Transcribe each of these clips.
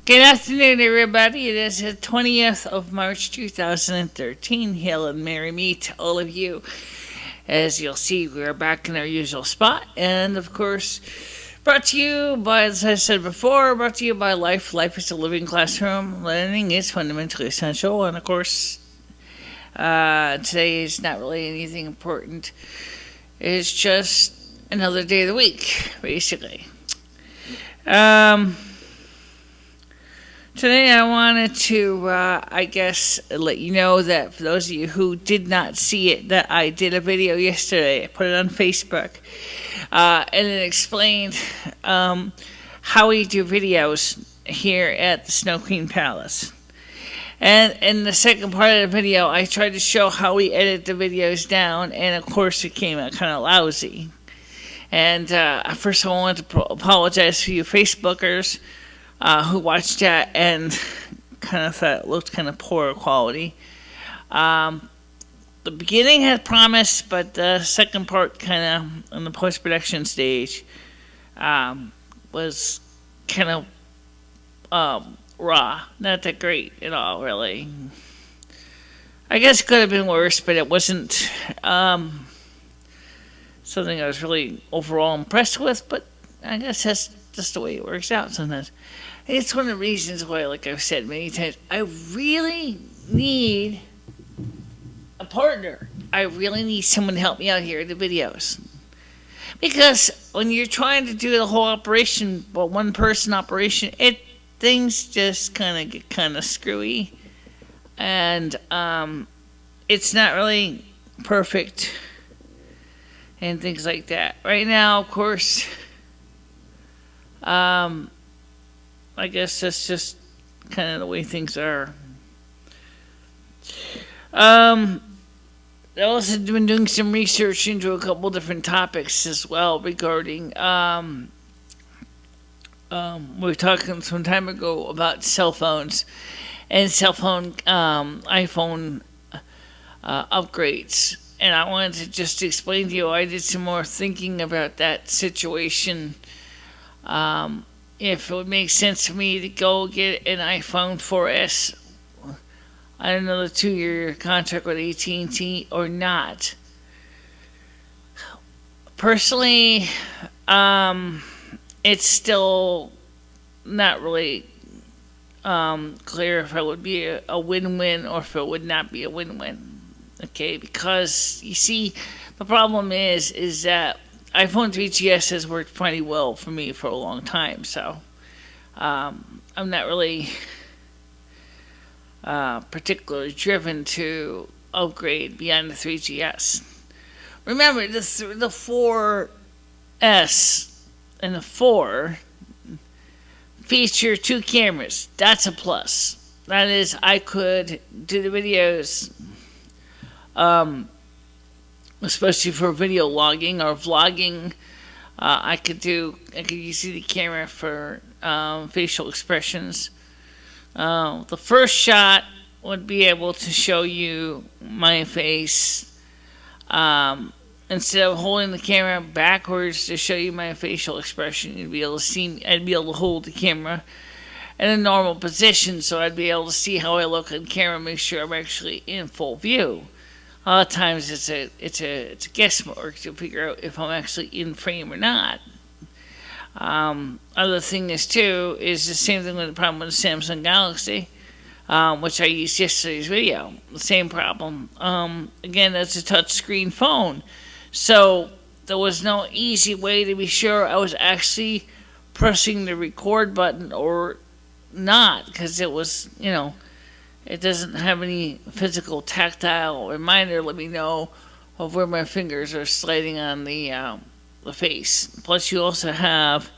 Good afternoon, everybody. It is the 20th of March 2013. Hail and merry meet all of you. As you'll see, we are back in our usual spot. And, of course, brought to you by, as I said before, brought to you by Life. Life is a living classroom. Learning is fundamentally essential. And, of course, today is not really anything important. It's just another day of the week, basically. Today I wanted to, let you know that for those of you who did not see it, that I did a video yesterday. I put it on Facebook, and it explained how we do videos here at the Snow Queen Palace. And in the second part of the video, I tried to show how we edit the videos down, and of course it came out kind of lousy. And first of all, I wanted to apologize for you Facebookers who watched that and kind of thought it looked kind of poor quality. The beginning had promise, but the second part kind of, in the post-production stage, was kind of raw. Not that great at all, really. I guess it could have been worse, but it wasn't something I was really overall impressed with, but I guess that's just the way it works out sometimes. It's one of the reasons why, like I've said many times, I really need a partner. I really need someone to help me out here in the videos. Because when you're trying to do the whole operation, well, one-person operation, things just kind of get kind of screwy. And it's not really perfect and things like that. Right now, of course, I guess that's just kind of the way things are. I also been doing some research into a couple different topics as well regarding, we were talking some time ago about cell phones and iPhone upgrades. And I wanted to just explain to you, I did some more thinking about that situation. If it would make sense for me to go get an iPhone 4S on another 2-year contract with AT&T or not. Personally, it's still not really clear if it would be a win-win or if it would not be a win-win. Okay, because you see, the problem is that iPhone 3GS has worked pretty well for me for a long time, so I'm not really particularly driven to upgrade beyond the 3GS. Remember, the 4S and the 4 feature 2 cameras. That's a plus. That is, I could do the videos, especially for video logging or vlogging. I could use the camera for facial expressions. The first shot would be able to show you my face. Instead of holding the camera backwards to show you my facial expression, you'd be able to see. I'd be able to hold the camera in a normal position, so I'd be able to see how I look on camera, make sure I'm actually in full view. A lot of times it's a guesswork to figure out if I'm actually in frame or not. Other thing is too is the same thing with the problem with the Samsung Galaxy, which I used yesterday's video. The same problem. Again, that's a touchscreen phone, so there was no easy way to be sure I was actually pressing the record button or not, because it was, it doesn't have any physical tactile reminder to let me know of where my fingers are sliding on the face. Plus, you also have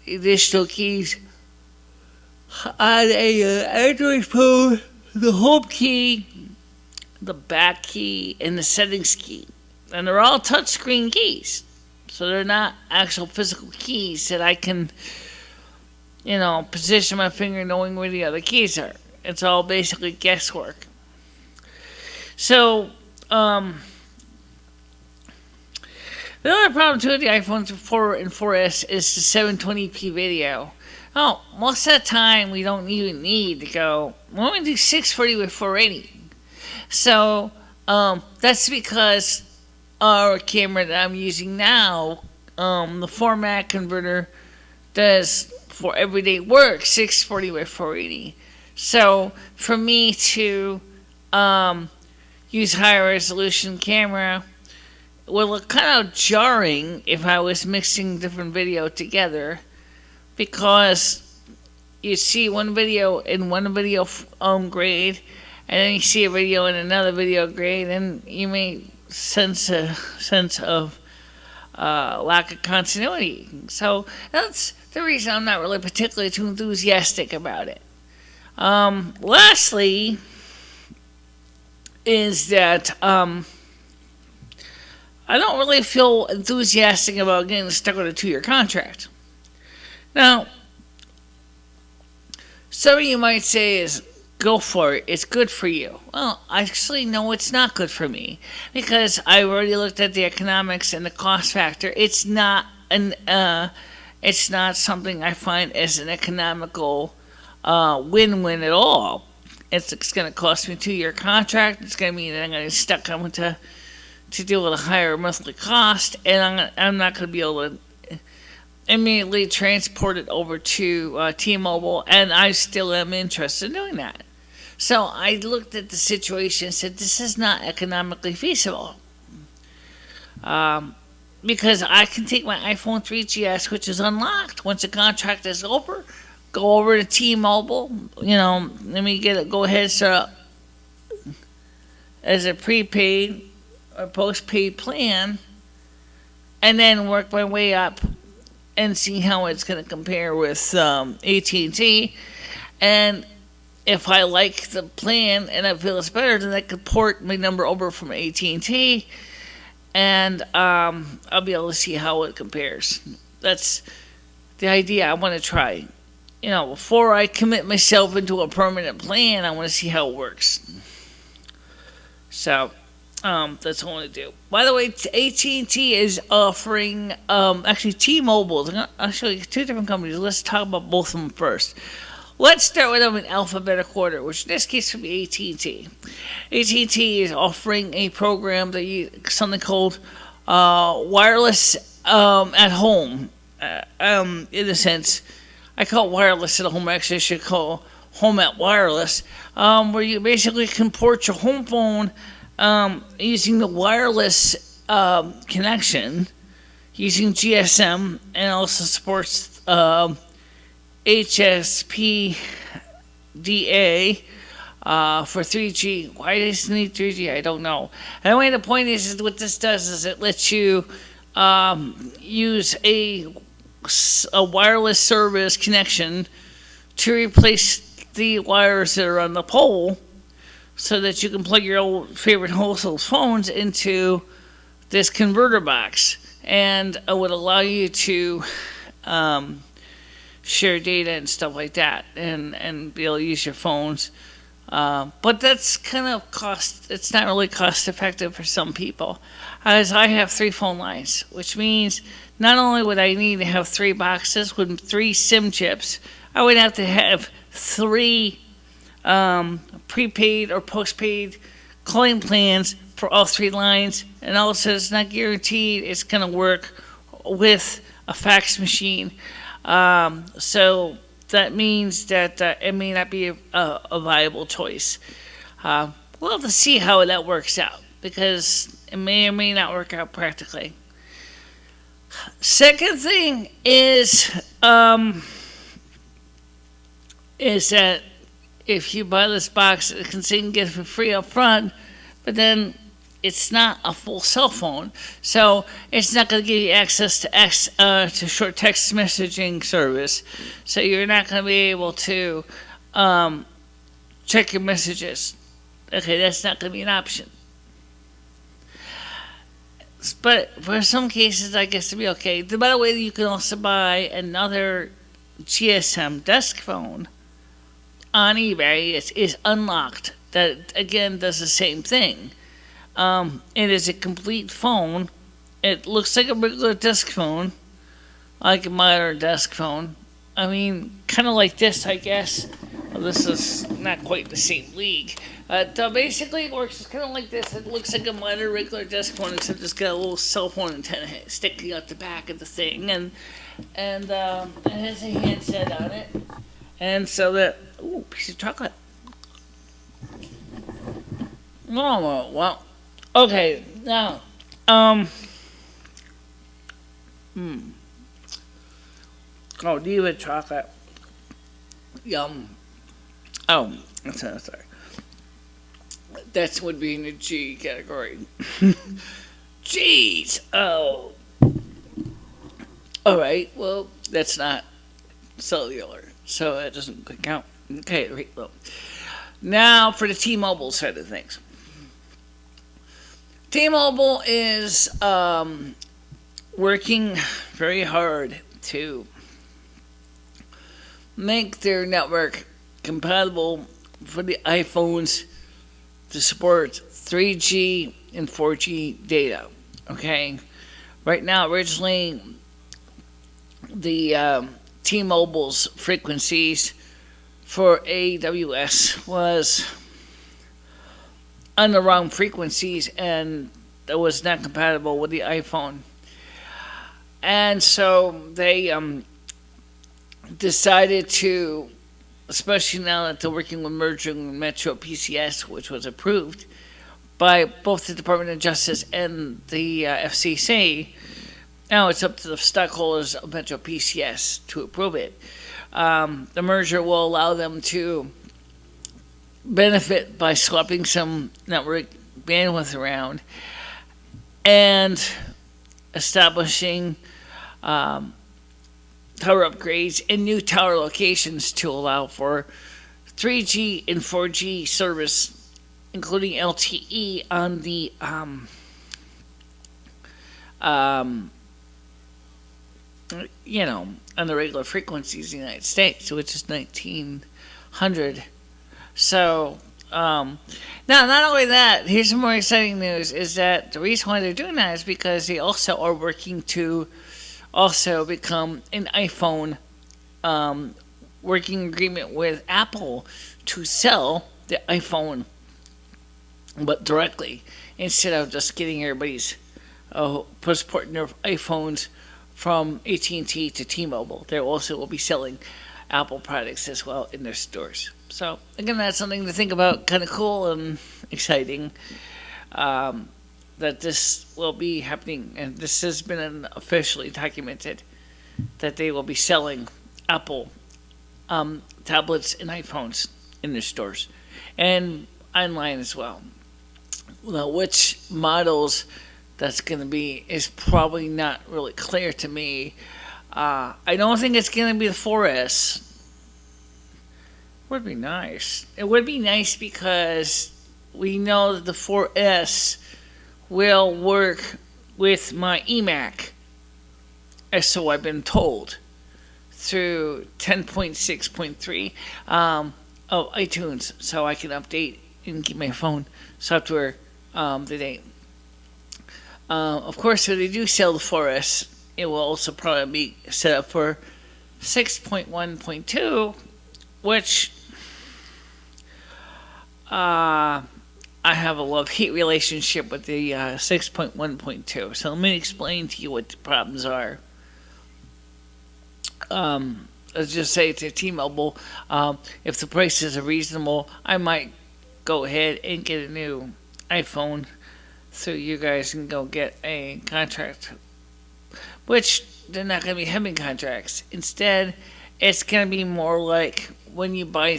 additional keys on a Android phone: the home key, the back key, and the settings key. And they're all touchscreen keys, so they're not actual physical keys that I can, position my finger knowing where the other keys are. It's all basically guesswork. So, the other problem too with the iPhone 4 and 4S is the 720p video. Oh, most of the time we don't even need to go. We only do 640 with 480. So that's because our camera that I'm using now, the format converter does for everyday work 640 by 480. So for me to use higher resolution camera would look kind of jarring if I was mixing different video together, because you see one video in one video grade, and then you see a video in another video grade, and you may sense a sense of lack of continuity. So that's the reason I'm not really particularly too enthusiastic about it. Lastly, is that I don't really feel enthusiastic about getting stuck with a 2-year contract. Now, some of you might say is, go for it, it's good for you. Well, actually, no, it's not good for me, because I already looked at the economics and the cost factor. It's not something I find as an economical win-win at all. It's going to cost me a 2-year contract. It's going to mean that I'm going to be stuck having to deal with a higher monthly cost, and I'm not going to be able to immediately transport it over to T-Mobile, and I still am interested in doing that. So I looked at the situation and said, this is not economically feasible. Because I can take my iPhone 3GS, which is unlocked, once the contract is over, go over to T-Mobile, let me go ahead and set up as a prepaid or postpaid plan, and then work my way up and see how it's going to compare with AT&T. And if I like the plan and I feel it's better, then I could port my number over from AT&T, and I'll be able to see how it compares. That's the idea I want to try. Before I commit myself into a permanent plan, I want to see how it works. So that's what I want to do. By the way, AT&T is offering, actually T-Mobile. I'll show you 2 different companies. Let's talk about both of them first. Let's start with them in alphabetical order, which in this case would be AT&T. AT&T is offering a program something called wireless at home. In a sense, I call it wireless at home. Actually, I should call home at wireless, where you basically can port your home phone using the wireless connection, using GSM, and also supports HSPDA for 3G. Why does it need 3G? I don't know. Anyway, the point is what this does is it lets you use a wireless service connection to replace the wires that are on the pole, so that you can plug your old favorite household phones into this converter box, and it would allow you to share data and stuff like that, and be able to use your phones. But that's kind of it's not really cost effective for some people, as I have 3 phone lines, which means not only would I need to have 3 boxes with 3 SIM chips, I would have to have 3 prepaid or postpaid calling plans for all 3 lines, and also it's not guaranteed it's going to work with a fax machine. So that means that it may not be a viable choice. We'll have to see how that works out, because it may or may not work out practically. Second thing is that if you buy this box, it can say you can get it for free up front, but then it's not a full cell phone, so it's not going to give you access to short text messaging service, so you're not going to be able to check your messages. Okay, that's not going to be an option. But for some cases, I guess it'll be okay. By the way, you can also buy another GSM desk phone on eBay. It is unlocked. That, again, does the same thing. It is a complete phone. It looks like a regular desk phone, like a modern desk phone. I mean, kind of like this, I guess. Well, this is not quite the same league. So basically, it works kind of like this. It looks like a minor regular desk phone, except it's got a little cell phone antenna sticking out the back of the thing, and it has a handset on it, and so that piece of chocolate. Oh well, okay now, oh, leave it chocolate. Yum. Oh, sorry. That would be in the G category. Jeez. Oh. All right. Well, that's not cellular, so that doesn't count. Okay. Right, well, now for the T-Mobile side of things. T-Mobile is working very hard to make their network compatible for the iPhones to support 3G and 4G data. Okay, right now, originally, the T-Mobile's frequencies for AWS was on the wrong frequencies, and that was not compatible with the iPhone. And so they decided to, especially now that they're working with merging Metro PCS, which was approved by both the Department of Justice and the FCC. Now it's up to the stockholders of Metro PCS to approve it. The merger will allow them to benefit by swapping some network bandwidth around and establishing tower upgrades and new tower locations to allow for 3G and 4G service, including LTE on the on the regular frequencies in the United States, which is 1900. So now, not only that, here's some more exciting news: is that the reason why they're doing that is because they also are working to also become an iPhone working agreement with Apple to sell the iPhone, but directly, instead of just getting everybody's transporting their iPhones from AT&T to T-Mobile. They also will be selling Apple products as well in their stores. So again, that's something to think about. Kind of cool and exciting that this will be happening, and this has been officially documented that they will be selling Apple tablets and iPhones in their stores and online as well. Now, which models that's going to be is probably not really clear to me. I don't think it's going to be the 4S. Would be nice. It would be nice because we know that the 4S will work with my eMac, as so I've been told, through 10.6.3 of iTunes, so I can update and keep my phone software to date. Of course, if they do sell the 4S, it will also probably be set up for 6.1.2, which I have a love-hate relationship with the 6.1.2. So let me explain to you what the problems are. Let's just say to T-Mobile, if the prices are reasonable, I might go ahead and get a new iPhone so you guys can go get a contract, which they're not going to be having contracts. Instead, it's going to be more like when you buy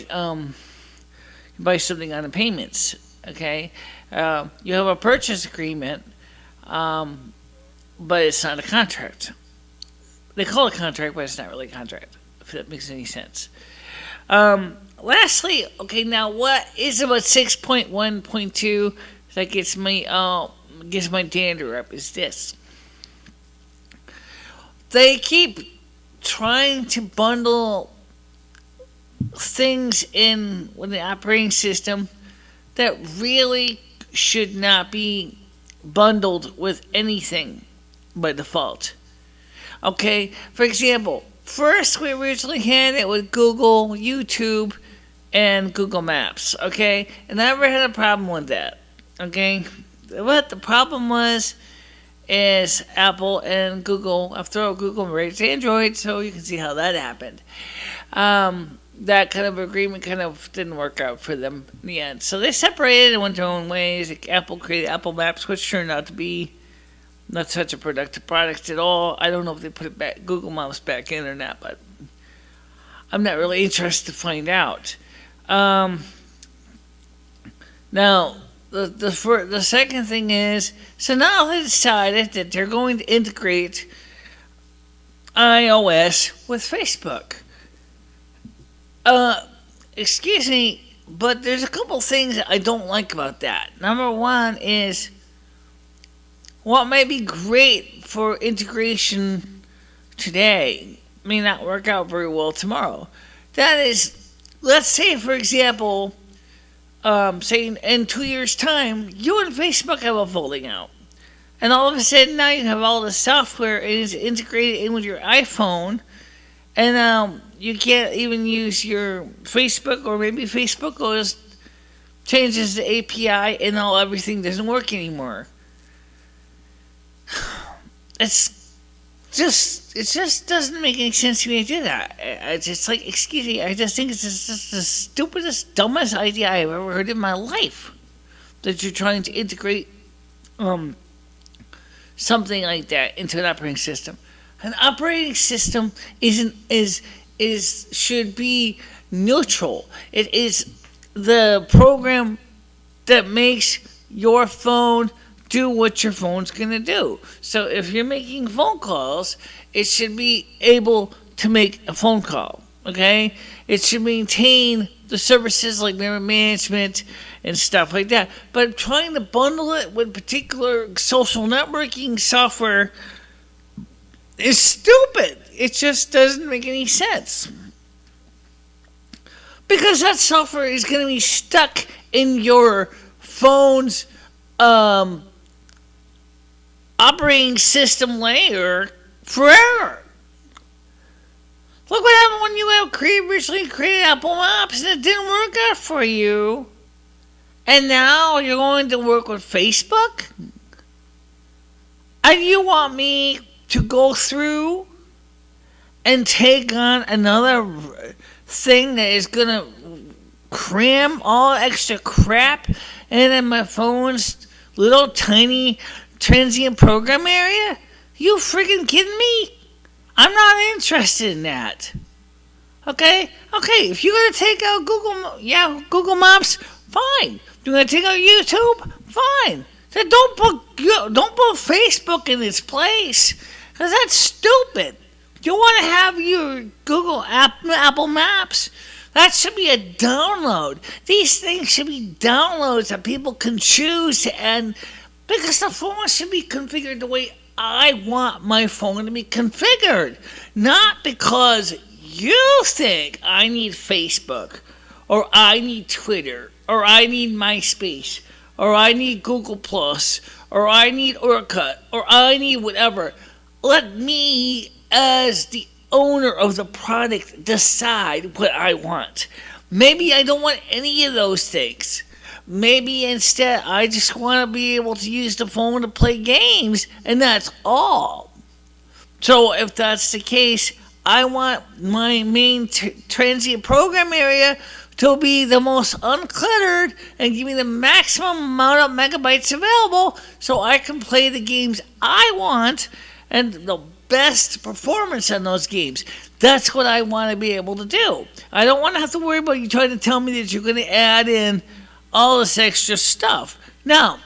something on the payments. Okay, you have a purchase agreement, but it's not a contract. They call it a contract, but it's not really a contract, if that makes any sense. Lastly, okay, now what is about 6.1.2 that gets my dander up is this. They keep trying to bundle things in with the operating system that really should not be bundled with anything by default. Okay, for example, First, we originally had it with Google, YouTube, and Google Maps, okay? And I never had a problem with that, okay? What the problem was is Apple and Google, after all, Google raised Android, so you can see how that happened. That kind of agreement kind of didn't work out for them in the end. So they separated and went their own ways. Apple created Apple Maps, which turned out to be not such a productive product at all. I don't know if they put it back, Google Maps back in or not, but I'm not really interested to find out. Now, the second thing is, so now they decided that they're going to integrate iOS with Facebook. Excuse me, but there's a couple things that I don't like about that. Number one is, what may be great for integration today may not work out very well tomorrow. That is, let's say, for example, say in 2 years' time, you and Facebook have a falling out. And all of a sudden now you have all the software is integrated in with your iPhone, and you can't even use your Facebook, or maybe Facebook goes changes the API and everything doesn't work anymore. It just doesn't make any sense to me to do that. It's just like, excuse me, I just think it's just the stupidest, dumbest idea I've ever heard in my life, that you're trying to integrate something like that into an operating system. An operating system should be neutral. It is the program that makes your phone do what your phone's going to do. So if you're making phone calls, it should be able to make a phone call, okay? It should maintain the services like memory management and stuff like that. But trying to bundle it with particular social networking software is stupid. It just doesn't make any sense. Because that software is going to be stuck in your phone's operating system layer forever. Look what happened when you originally created Apple Maps and it didn't work out for you. And now you're going to work with Facebook? And you want me to go through and take on another thing that is going to cram all extra crap into my phone's little tiny transient program area? You freaking kidding me? I'm not interested in that. Okay, if you're gonna take out Google Maps, fine. You're gonna take out YouTube, fine. Then don't put Facebook in its place, because that's stupid. You want to have your Apple Maps? That should be a download. These things should be downloads that people can choose, and because the phone should be configured the way I want my phone to be configured. Not because you think I need Facebook, or I need Twitter, or I need MySpace, or I need Google+, or I need Orkut, or I need whatever. Let me, as the owner of the product, decide what I want. Maybe I don't want any of those things. Maybe instead I just want to be able to use the phone to play games, and that's all. So if that's the case, I want my main transient program area to be the most uncluttered and give me the maximum amount of megabytes available so I can play the games I want and the best performance on those games. That's what I want to be able to do. I don't want to have to worry about you trying to tell me that you're going to add in all this extra stuff. Now,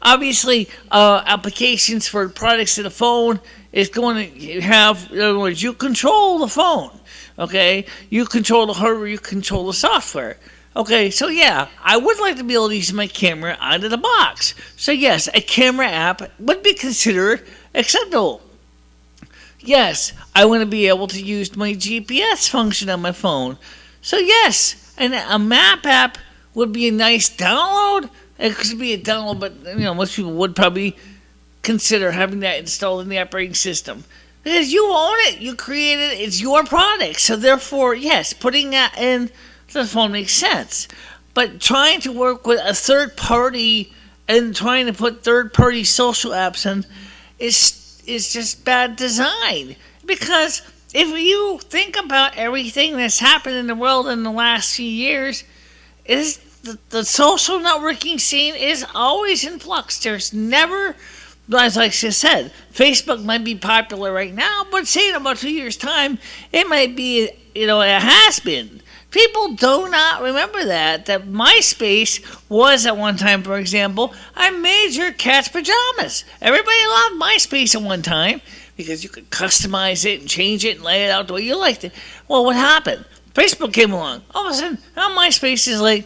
obviously, applications for products in the phone is going to have, in other words, you control the phone, okay? You control the hardware, you control the software. Okay, so yeah, I would like to be able to use my camera out of the box. So yes, a camera app would be considered acceptable. Yes, I want to be able to use my GPS function on my phone. So yes, and a map app would be a nice download. It could be a download, but most people would probably consider having that installed in the operating system. Because you own it. You created it. It's your product. So therefore, yes, putting that in the phone makes sense. But trying to work with a third party and trying to put third party social apps in is just bad design. Because if you think about everything that's happened in the world in the last few years, is the social networking scene is always in flux. There's never, as I just said, Facebook might be popular right now, but say in about 2 years' time, it might be, it has been. People do not remember that MySpace was at one time, for example, I made your cat's pajamas. Everybody loved MySpace at one time because you could customize it and change it and lay it out the way you liked it. Well, what happened? Facebook came along. All of a sudden, now MySpace is like,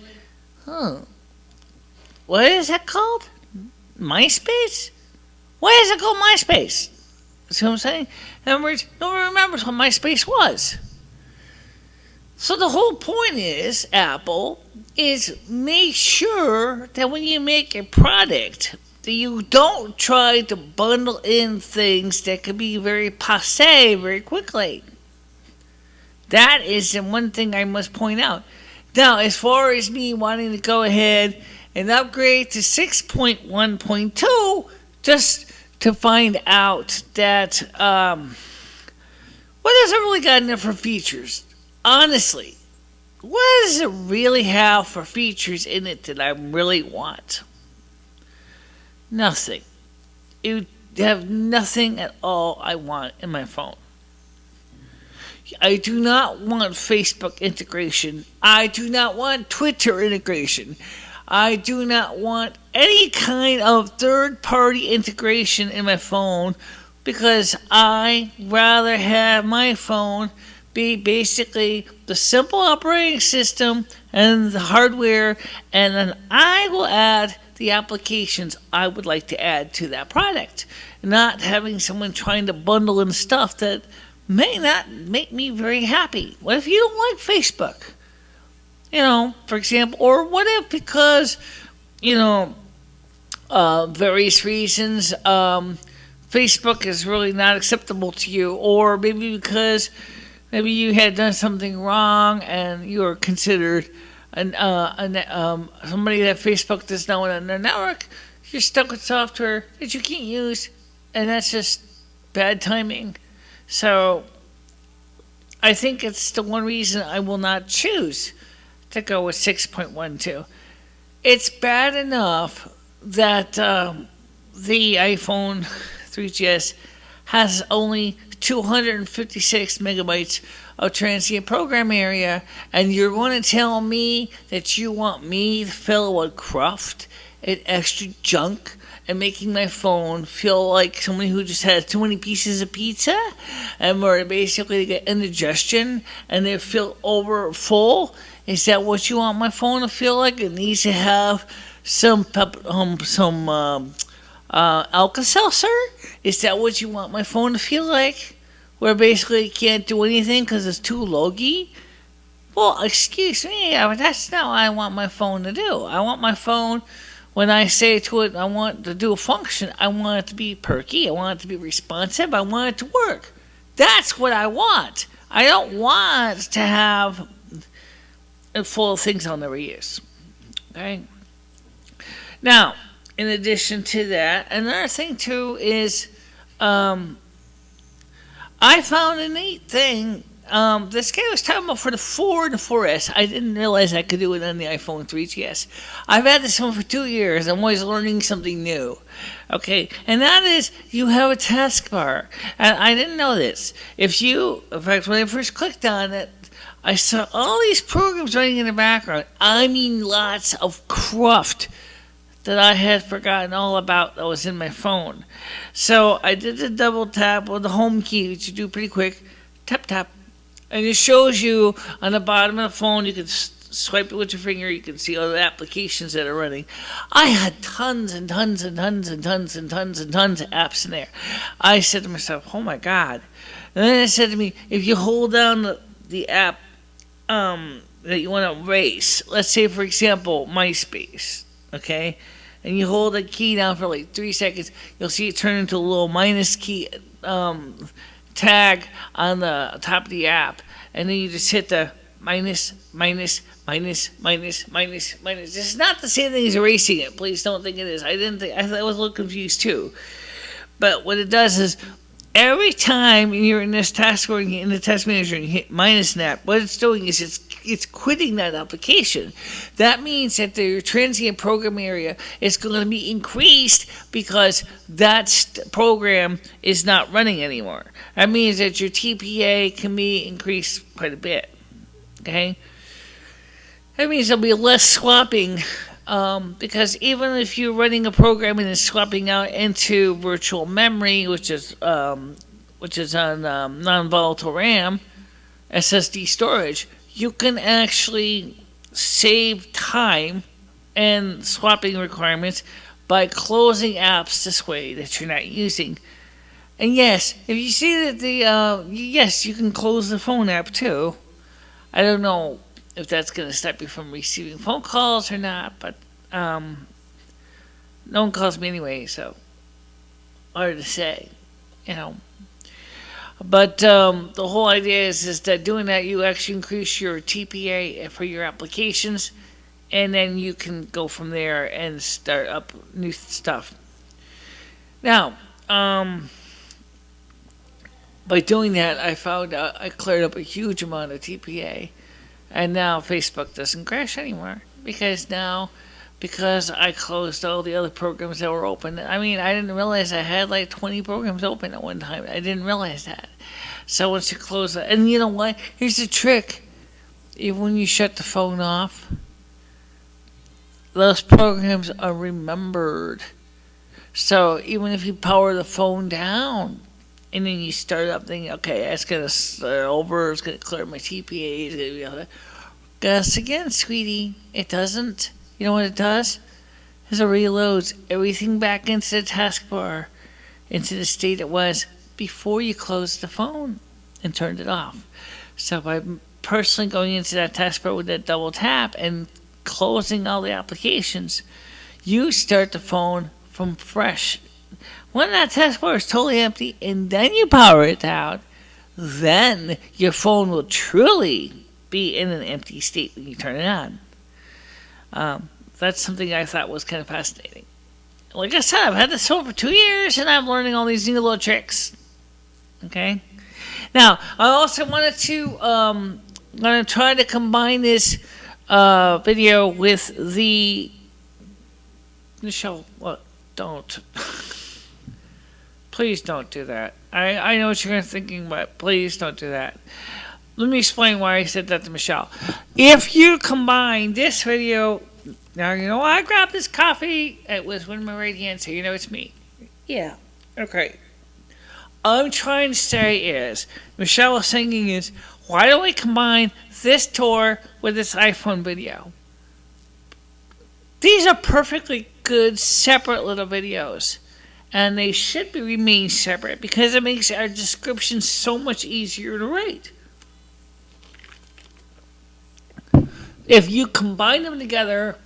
what is that called? MySpace? Why is it called MySpace? See what I'm saying? In other words, nobody remembers what MySpace was. So the whole point is, Apple, is make sure that when you make a product, that you don't try to bundle in things that could be very passé very quickly. That is the one thing I must point out. Now, as far as me wanting to go ahead and upgrade to 6.1.2, just to find out that, what does it really got in there for features? Honestly, what does it really have for features in it that I really want? Nothing. You have nothing at all I want in my phone. I do not want Facebook integration. I do not want Twitter integration. I do not want any kind of third-party integration in my phone because I rather have my phone be basically the simple operating system and the hardware, and then I will add the applications I would like to add to that product. Not having someone trying to bundle in stuff that may not make me very happy. What if you don't like Facebook? For example, or what if because, various reasons, Facebook is really not acceptable to you, or maybe because maybe you had done something wrong and you were considered somebody that Facebook does not want on their network. You're stuck with software that you can't use, and that's just bad timing. So I think it's the one reason I will not choose to go with 6.12. It's bad enough that the iPhone 3GS has only 256 megabytes of transient program area, and you're going to tell me that you want me to fill with cruft and extra junk and making my phone feel like someone who just has too many pieces of pizza and where basically get indigestion and they feel over full? Is that what you want my phone to feel like? It needs to have some Alka-Seltzer? Is that what you want my phone to feel like? Where basically it can't do anything because it's too logy? Well, excuse me, that's not what I want my phone to do. I want my phone, when I say to it I want to do a function, I want it to be perky, I want it to be responsive, I want it to work. That's what I want. I don't want to have full of things I'll never use. Okay? Now, in addition to that, another thing too is I found a neat thing. This guy was talking about for the 4 and the 4S. I didn't realize I could do it on the iPhone 3GS. I've had this one for 2 years. I'm always learning something new. Okay, and that is you have a taskbar. And I didn't know this. In fact, when I first clicked on it, I saw all these programs running in the background. I mean, lots of cruft that I had forgotten all about that was in my phone. So I did the double tap with the home key, which you do pretty quick. Tap, tap. And it shows you on the bottom of the phone, you can swipe it with your finger, you can see all the applications that are running. I had tons and tons and tons and tons and tons and tons of apps in there. I said to myself, oh my God. And then it said to me, if you hold down the app that you want to erase, let's say, for example, MySpace, okay? And you hold the key down for like 3 seconds, you'll see it turn into a little minus key tag on the top of the app, and then you just hit the minus, minus, minus, minus, minus, minus. It's not the same thing as erasing it. Please don't think it is. I didn't think. I was a little confused too. But what it does is every time you're in this taskbar in the task manager and you hit minus snap, what it's doing is it's quitting that application. That means that the transient program area is going to be increased because that program is not running anymore. That means that your TPA can be increased quite a bit. Okay? That means there'll be less swapping because even if you're running a program and it's swapping out into virtual memory, which is on non-volatile RAM, SSD storage, you can actually save time and swapping requirements by closing apps this way that you're not using. And yes, if you see that yes, you can close the phone app too. I don't know if that's going to stop you from receiving phone calls or not, but no one calls me anyway, so hard to say, But the whole idea is that doing that, you actually increase your TPA for your applications, and then you can go from there and start up new stuff. Now, by doing that, I found out I cleared up a huge amount of TPA. And now Facebook doesn't crash anymore because I closed all the other programs that were open. I mean, I didn't realize I had like 20 programs open at one time. I didn't realize that. So once you close that, and you know what? Here's the trick. Even when you shut the phone off, those programs are remembered. So even if you power the phone down, and then you start up thinking, okay, it's going to start over, it's going to clear my TPA, it's going to be all that. Guess again, sweetie, it doesn't. You know what it does? It reloads everything back into the taskbar, into the state it was before you closed the phone and turned it off. So by personally going into that taskbar with that double tap and closing all the applications, you start the phone from fresh. When that taskbar is totally empty and then you power it down, then your phone will truly be in an empty state when you turn it on. That's something I thought was kind of fascinating. Like I said, I've had this phone for 2 years and I'm learning all these new little tricks. Okay? Now, I also wanted to try to combine this video with the... Michelle, what? Don't. Please don't do that. I know what you're thinking, but please don't do that. Let me explain why I said that to Michelle. If you combine this video... Now, I grabbed this coffee. It was with my right hand, so it's me. Yeah. Okay. All I'm trying to say is, Michelle was saying is, why don't we combine this tour with this iPhone video? These are perfectly good separate little videos. And they should remain separate because it makes our description so much easier to write. If you combine them together,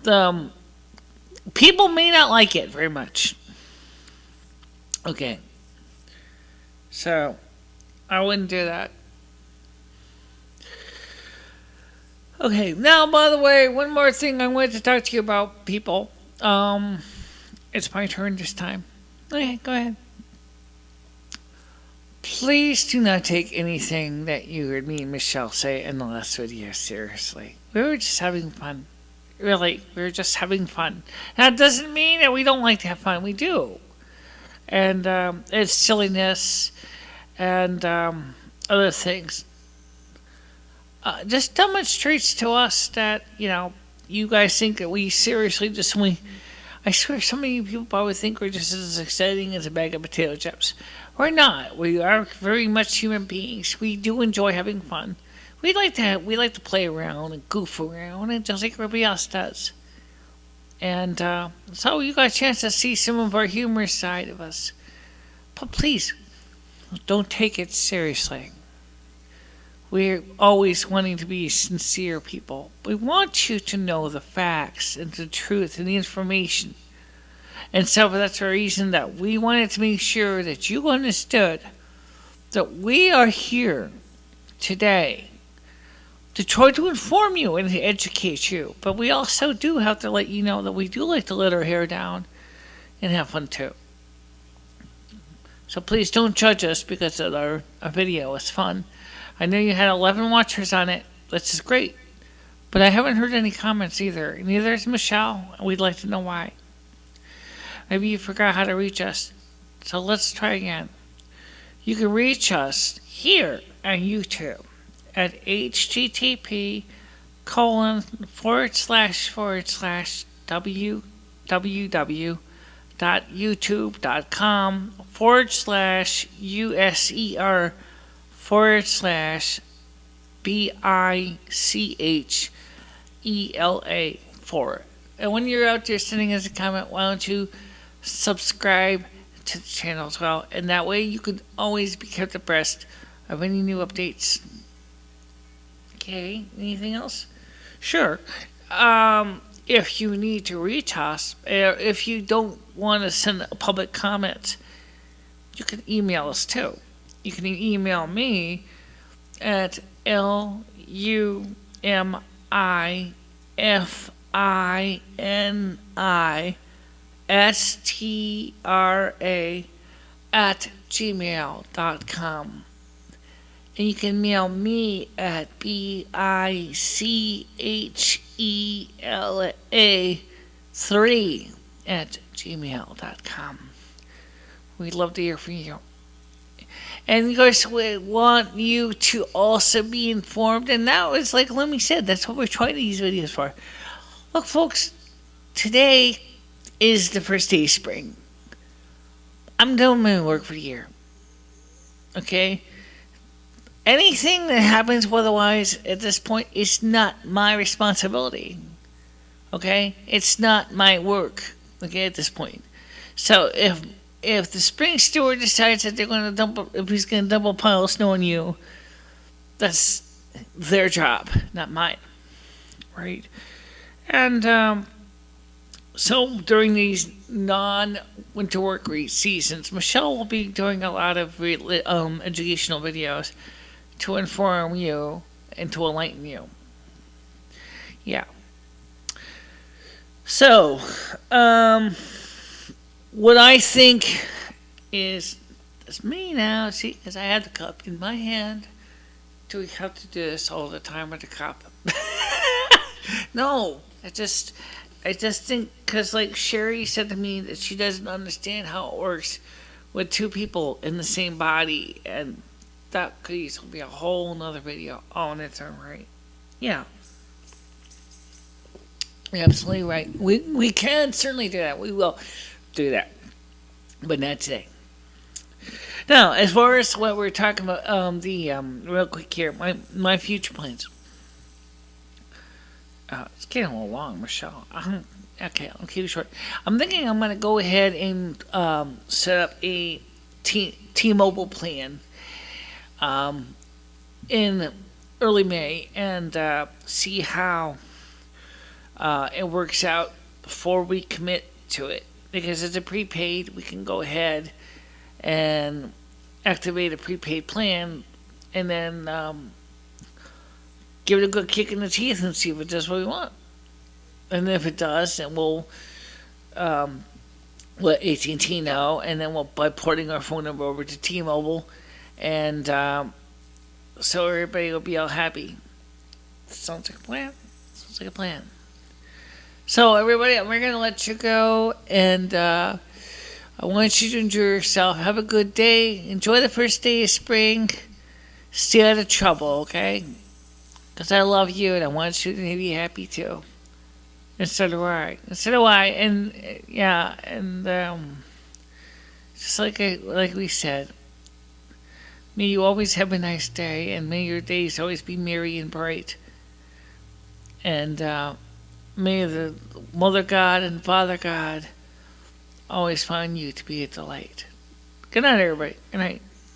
the people may not like it very much. Okay. So, I wouldn't do that. Okay, now, by the way, one more thing I wanted to talk to you about, people. It's my turn this time. Okay, go ahead. Please do not take anything that you heard me and Michelle say in the last video seriously. We were just having fun. Really, we were just having fun. That doesn't mean that we don't like to have fun. We do. And it's silliness and other things. Just demonstrates to us that, you guys think that we seriously I swear some of you people probably think we're just as exciting as a bag of potato chips. We're not. We are very much human beings. We do enjoy having fun. We like to play around and goof around, and just like everybody else does. And so you got a chance to see some of our humorous side of us. But please, don't take it seriously. We're always wanting to be sincere people. We want you to know the facts and the truth and the information. And so that's the reason that we wanted to make sure that you understood that we are here today to try to inform you and to educate you. But we also do have to let you know that we do like to let our hair down and have fun too. So please don't judge us because of our video is fun. I know you had 11 watchers on it. This is great. But I haven't heard any comments either. Neither has Michelle. We'd like to know why. Maybe you forgot how to reach us. So let's try again. You can reach us here on YouTube at www.youtube.com/bicachela4. And when you're out there sending us a comment, why don't you subscribe to the channel as well, and that way you could always be kept abreast of any new updates. Okay, anything else? Sure. If you need to reach us, if you don't want to send a public comment, you can email us too. You can email me at lumifiniStra@gmail.com. And you can mail me at bicachela3@gmail.com. We'd love to hear from you. And of course, we want you to also be informed. And that was like Lemmy said, that's what we're trying these videos for. Look, folks, today is the first day of spring. I'm done my work for the year. Okay? Anything that happens otherwise at this point is not my responsibility. Okay? It's not my work. Okay, at this point. So if the spring steward decides that they're going to if he's going to double pile snow on you, that's their job, not mine. Right? And so during these non-winter work seasons, Michelle will be doing a lot of educational videos to inform you and to enlighten you. Yeah. So, what I think is, it's me now, see, because I had the cup in my hand. Do we have to do this all the time with the cup? No, I just think, because like Sherry said to me that she doesn't understand how it works with two people in the same body, and that could easily be a whole nother video on its own right. Yeah. You're absolutely right. We can certainly do that. We will do that. But not today. Now, as far as what we're talking about, real quick here, my future plans. It's getting a little long, Michelle. Okay, I'll keep it short. I'm thinking I'm going to go ahead and set up a T-Mobile plan in early May and see how it works out before we commit to it. Because it's a prepaid, we can go ahead and activate a prepaid plan and then give it a good kick in the teeth and see if it does what we want. And if it does, then we'll let AT&T know, and then by porting our phone number over to T-Mobile, and so everybody will be all happy. Sounds like a plan. Sounds like a plan. So everybody, we're going to let you go, and I want you to enjoy yourself. Have a good day. Enjoy the first day of spring. Stay out of trouble, okay? Because I love you, and I want you to be happy too. And so do I. And so do I. And yeah, and just like we said, may you always have a nice day, and may your days always be merry and bright. And may the Mother God and Father God always find you to be a delight. Good night, everybody. Good night.